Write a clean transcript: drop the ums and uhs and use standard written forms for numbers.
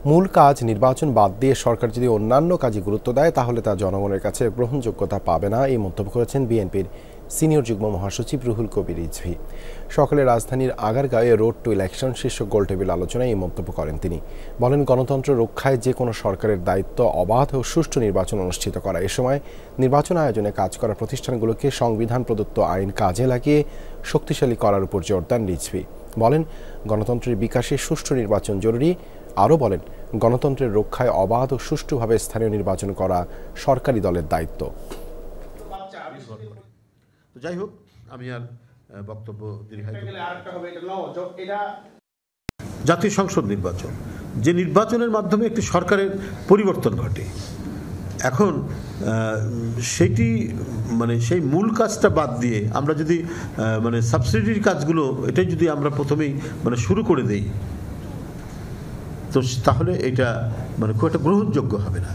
মূল কাজ নির্বাচন বাদ দিয়ে সরকার যদি অন্যান্য কাজে গুরুত্ব দেয় তাহলে তা জনগণের কাছে গ্রহণযোগ্যতা পাবে না, এই মন্তব্য করেছেন বিএনপির সিনিয়র যুগ্ম মহাসচিব রুহুল কবির রিজভী। সকালে রাজধানীর আগারগাঁওয়ে রোড টু ইলেকশন শীর্ষক গোলটেবিল আলোচনায় এই মন্তব্য করেন তিনি। বলেন, গণতন্ত্র রক্ষায় যে কোনো সরকারের দায়িত্ব অবাধ ও সুষ্ঠু নির্বাচন অনুষ্ঠিত করা। এ সময় নির্বাচন আয়োজনে কাজ করা প্রতিষ্ঠানগুলোকে সংবিধান প্রদত্ত আইন কাজে লাগিয়ে শক্তিশালী করার উপর জোর দেন রিজভী। বলেন, গণতন্ত্রের বিকাশে সুষ্ঠু নির্বাচন জরুরি। আরও বলেন, গণতন্ত্রের রক্ষায় অবাধ ও সুষ্ঠুভাবে স্থানীয় নির্বাচন করা সরকারি দলের দায়িত্ব। যাই হোক, আমি আর বক্তব্য জাতীয় সংসদ নির্বাচন, যে নির্বাচনের মাধ্যমে একটি সরকারের পরিবর্তন ঘটে, এখন সেটি সেই মূল কাজটা বাদ দিয়ে আমরা যদি সাবসিডির কাজগুলো এটাই যদি আমরা প্রথমেই শুরু করে দেই, তো তাহলে এটা খুব একটা গ্রহণযোগ্য হবে না।